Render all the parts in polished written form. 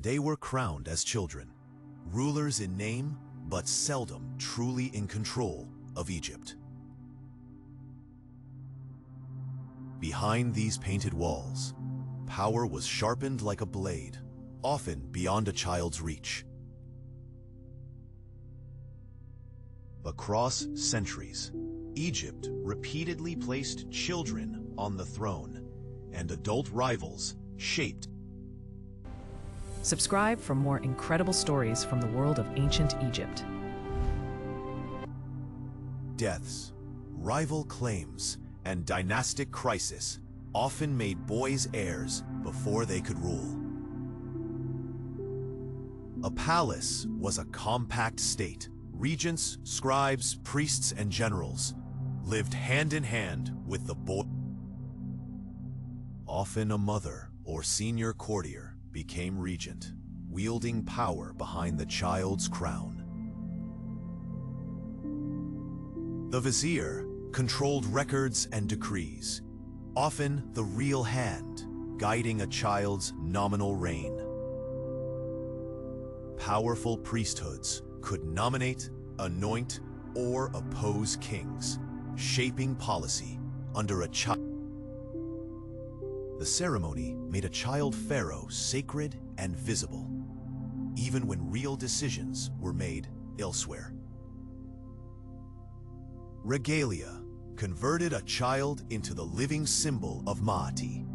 They were crowned as children, rulers in name, but seldom truly in control of Egypt. Behind these painted walls, power was sharpened like a blade, often beyond a child's reach. Across centuries, Egypt repeatedly placed children on the throne, and adult rivals shaped. Subscribe for more incredible stories from the world of ancient Egypt. Deaths, rival claims, and dynastic crisis often made boys heirs before they could rule. A palace was a compact state. Regents, scribes, priests, and generals lived hand in hand with the boy. Often a mother or senior courtier became regent, wielding power behind the child's crown. The vizier controlled records and decrees, often the real hand, guiding a child's nominal reign. Powerful priesthoods could nominate, anoint, or oppose kings, shaping policy under a child. The ceremony made a child pharaoh sacred and visible, even when real decisions were made elsewhere. Regalia converted a child into the living symbol of Maati,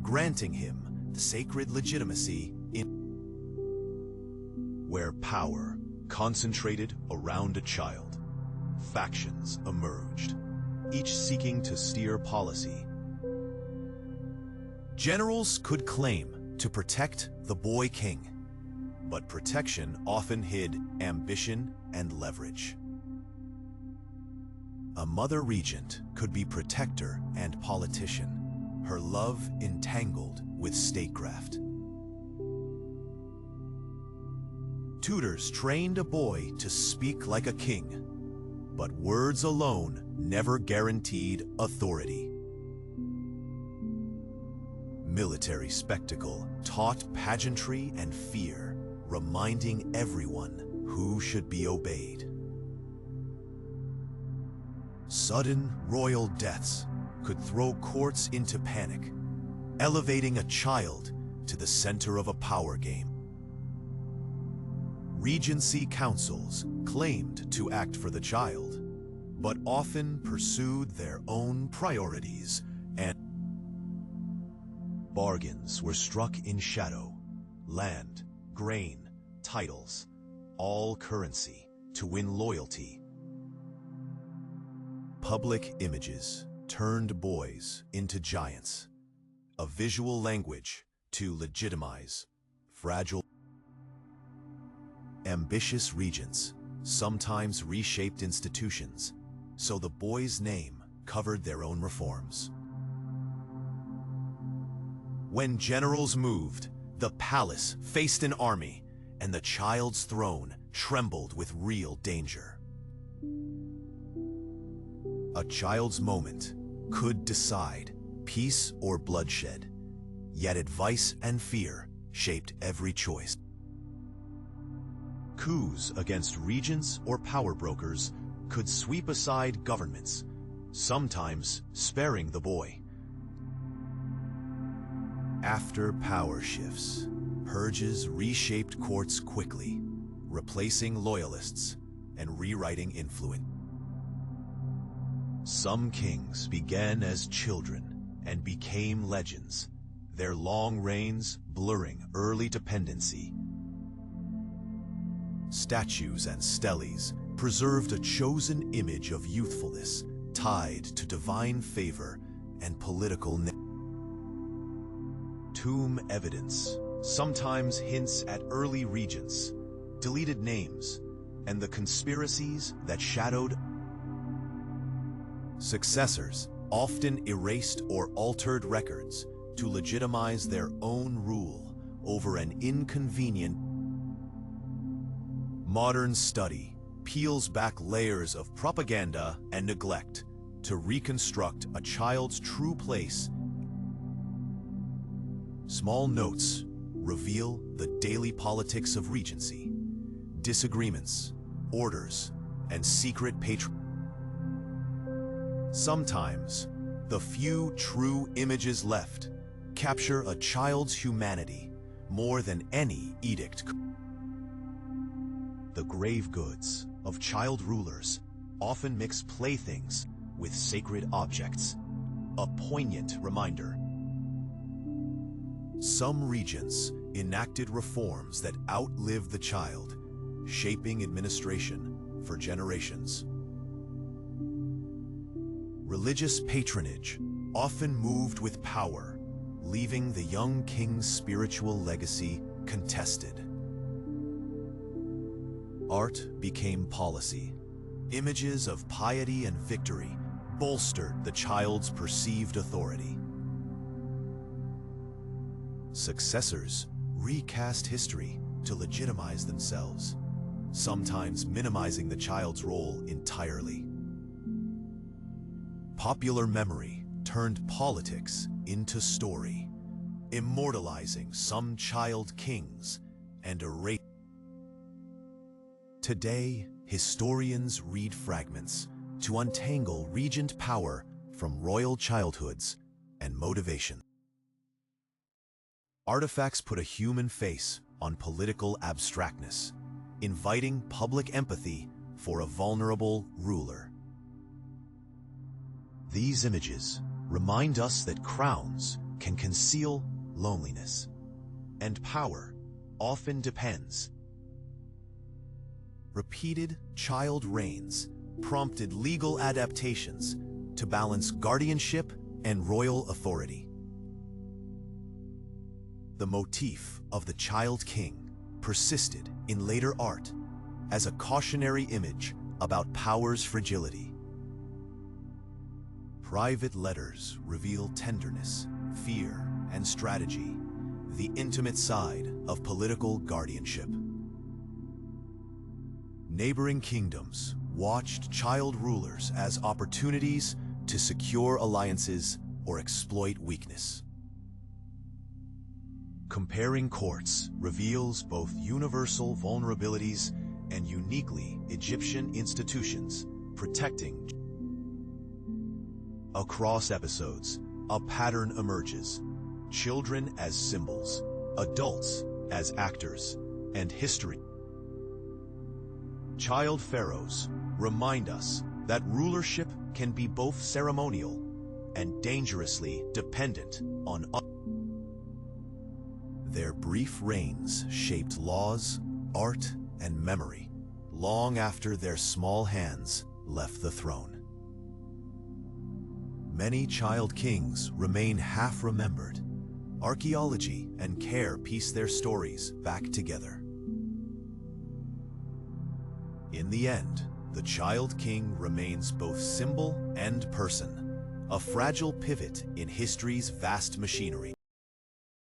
granting him the sacred legitimacy in where power concentrated around a child. Factions emerged, each seeking to steer policy. Generals could claim to protect the boy king, but protection often hid ambition and leverage. A mother regent could be protector and politician, her love entangled with statecraft. Tutors trained a boy to speak like a king, but words alone never guaranteed authority. Military spectacle taught pageantry and fear, reminding everyone who should be obeyed. Sudden royal deaths could throw courts into panic, elevating a child to the center of a power game. Regency councils claimed to act for the child, but often pursued their own priorities, and bargains were struck in shadow. Land, grain, titles, all currency to win loyalty. Public images turned boys into giants, a visual language to legitimize fragile. Ambitious regents sometimes reshaped institutions, so the boy's name covered their own reforms. When generals moved, the palace faced an army, and the child's throne trembled with real danger. A child's moment could decide peace or bloodshed, yet advice and fear shaped every choice. Coups against regents or power brokers could sweep aside governments, sometimes sparing the boy. After power shifts, purges reshaped courts quickly, replacing loyalists and rewriting influence. Some kings began as children and became legends, their long reigns blurring early dependency. Statues and steles preserved a chosen image of youthfulness tied to divine favor and political. Tomb evidence sometimes hints at early regents, deleted names, and the conspiracies that shadowed. Successors often erased or altered records to legitimize their own rule over an inconvenient. Modern study peels back layers of propaganda and neglect to reconstruct a child's true place. Small notes, reveal the daily politics of regency, disagreements, orders, and secret patronage. Sometimes, the few true images left capture a child's humanity more than any edict could. The grave goods of child rulers often mix playthings with sacred objects, a poignant reminder. Some regents enacted reforms that outlived the child, shaping administration for generations. Religious patronage often moved with power, leaving the young king's spiritual legacy contested. Art became policy. Images of piety and victory bolstered the child's perceived authority. Successors recast history to legitimize themselves, sometimes minimizing the child's role entirely. Popular memory turned politics into story, immortalizing some child kings and erasing. Today, historians read fragments to untangle regent power from royal childhoods and motivation. Artifacts put a human face on political abstractness, inviting public empathy for a vulnerable ruler. These images remind us that crowns can conceal loneliness, and power often depends. Repeated child reigns prompted legal adaptations to balance guardianship and royal authority. The motif of the child king persisted in later art as a cautionary image about power's fragility. Private letters reveal tenderness, fear, and strategy, the intimate side of political guardianship. Neighboring kingdoms watched child rulers as opportunities to secure alliances or exploit weakness. Comparing courts reveals both universal vulnerabilities and uniquely Egyptian institutions protecting. Across episodes, a pattern emerges: children as symbols, adults as actors, and history. Child pharaohs remind us that rulership can be both ceremonial and dangerously dependent on others. Their brief reigns shaped laws, art, and memory long after their small hands left the throne. Many child kings remain half-remembered. Archaeology and care piece their stories back together. In the end, the child king remains both symbol and person, a fragile pivot in history's vast machinery.